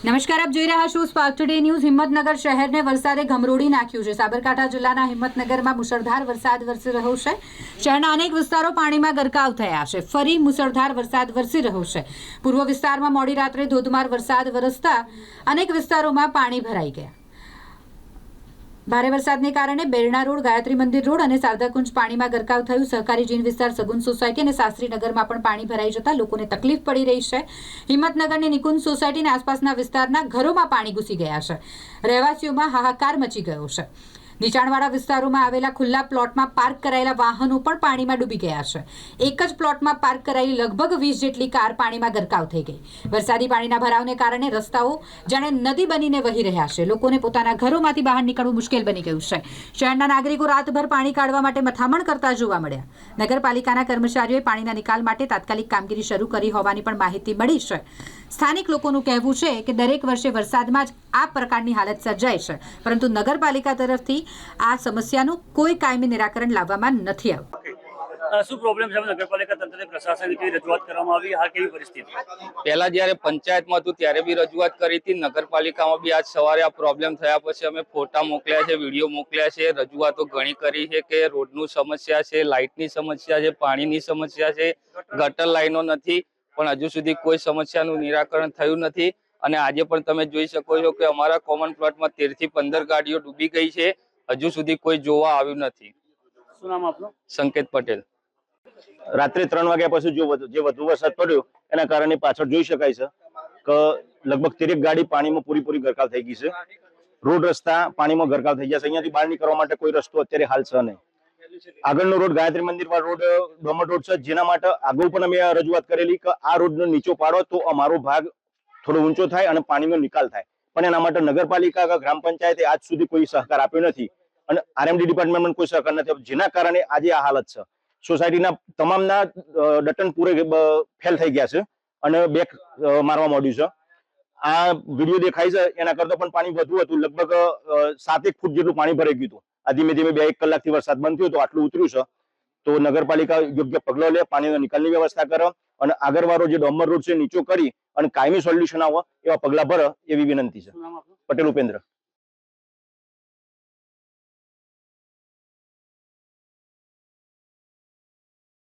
નમસ્કાર, આપ જોઈ રહ્યા છો સ્પાર્ક ટુડે ન્યૂઝ। હિંમતનગર શહેરને વરસાદે ગમરોડી નાખ્યું છે। સાબરકાંઠા જિલ્લાના હિંમતનગરમાં મુશળધાર વરસાદ વરસી રહ્યો છે। શહેરના અનેક વિસ્તારો પાણીમાં ગરકાવ થયા છે। ફરી મુશળધાર વરસાદ વરસી રહ્યો છે। પૂર્વ વિસ્તારમાં મોડી રાત્રે ધોધમાર વરસાદ વરસતા અનેક વિસ્તારોમાં પાણી ભરાઈ ગયા। ભારે વરસાદને કારણે બેરણા રોડ, ગાયત્રી મંદિર રોડ અને શારદાકુંજ પાણીમાં ગરકાવ થયું। સહકારી જીન વિસ્તાર, સગુન સોસાયટી અને શાસ્ત્રીનગરમાં પણ પાણી ભરાઈ જતા લોકોને તકલીફ પડી રહી છે। હિંમતનગરની નિકુંજ સોસાયટી અને આસપાસના વિસ્તારના ઘરોમાં પાણી ઘૂસી ગયા છે। રહેવાસીઓમાં હાહાકાર મચી ગયો છે। નીચાણવાળા વિસ્તારોમાં આવેલા ખુલ્લા પ્લોટમાં પાર્ક કરાયેલા વાહનો પણ પાણીમાં ડૂબી ગયા છે। એક જ પ્લોટમાં પાર્ક કરાયેલી લગભગ 20 જેટલી કાર પાણીમાં ગરકાવ થઈ ગઈ। વરસાદી પાણીના ભરાવને કારણે રસ્તાઓ જાણે નદી બનીને વહી રહ્યા છે। લોકોને પોતાના ઘરોમાંથી બહાર નીકળવું મુશ્કેલ બની ગયું છે। શહેરના નાગરિકો રાતભર પાણી કાઢવા માટે મથામણ કરતા જોવા મળ્યા। નગરપાલિકાના કર્મચારીઓએ પાણીના નિકાલ માટે તાત્કાલિક કામગીરી શરૂ કરી હોવાની પણ માહિતી મળી છે। સ્થાનિક લોકોનું કહેવું છે કે દરેક વર્ષે વરસાદમાં જ આ પ્રકારની હાલત સર્જાય છે, પરંતુ નગરપાલિકા તરફથી આ સમસ્યાનું કોઈ કાયમી નિરાકરણ લાવવામાં નથી આવ્યું। શું પ્રોબ્લેમ છે? નગરપાલિકા તંત્રને પ્રશાસન કેવી રજૂઆત કરવામાં આવી? હાલ કેવી પરિસ્થિતિ? પહેલા જ્યારે પંચાયતમાં હતું ત્યારે બી રજૂઆત કરી હતી। નગરપાલિકામાં બી આજ સવારે આ પ્રોબ્લેમ થયા પછી અમે ફોટા મોકલ્યા છે, વિડીયો મોકલ્યા છે, રજૂઆતો ઘણી કરી છે કે રોડનું સમસ્યા છે, લાઇટની સમસ્યા છે, પાણીની સમસ્યા છે, ગટર લાઈનો નથી, પણ હજુ સુધી કોઈ સમસ્યાનું નિરાકરણ થયું નથી। અને આજે પણ તમે જોઈ શકો છો કે અમારા કોમન પ્લોટમાં 13 થી 15 ગાડીઓ ડૂબી ગઈ છે। હજુ સુધી કોઈ જોવા આવ્યું નથી। શું નામ આપનું? સંકેત પટેલ। રાત્રે 3 વાગ્યા પછી જે વધુ વરસાદ પડ્યો એના કારણે પાછળ જોઈ શકાય છે કે લગભગ 13 ગાડી પાણીમાં પૂરી ગરકાવ થઈ ગઈ છે। રોડ રસ્તા પાણીમાં ગરકાવ થઈ ગયા છે। અહીંયાથી બહાર નીકળવા માટે કોઈ રસ્તો અત્યારે હાલ છે નહીં। આગળનો રોડ ગાયત્રી મંદિર વાળો રોડ ડોમર રોડ છે, જેના માટે આગળ પણ અમે રજૂઆત કરેલી કે આ રોડનો નીચો પાડો તો અમારો ભાગ થોડો ઊંચો થાય અને પાણીનો નિકાલ થાય, પણ એના માટે નગરપાલિકા કે ગ્રામ પંચાયતે આજ સુધી કોઈ સહકાર આપ્યો નથી અને આરએમડી ડિપાર્ટમેન્ટ પણ કોઈ સહકાર નથી આપ્યો, જેના કારણે આજે આ હાલત છે। સોસાયટીના તમામના ડટન પૂરે ફેલ થઈ ગયા છે અને બેક મારવા માંડ્યું છે। આ વિડીયો દેખાય છે એના કરતા પણ પાણી વધુ હતું। લગભગ 7-1 ફૂટ જેટલું પાણી ભરાઈ ગયું હતું। આ ધીમે 2-1 કલાકથી વરસાદ બંધ થયો તો આટલું ઉતર્યું છે। તો નગરપાલિકા યોગ્ય પગલો લે, પાણીના નિકાલની વ્યવસ્થા કરે અને આગળવાળો જે ડોમર રોડ છે નીચો કરી અને કાયમી સોલ્યુશન આવે એવા પગલા ભરે એવી વિનંતી છે। પટેલ ઉપેન્દ્ર।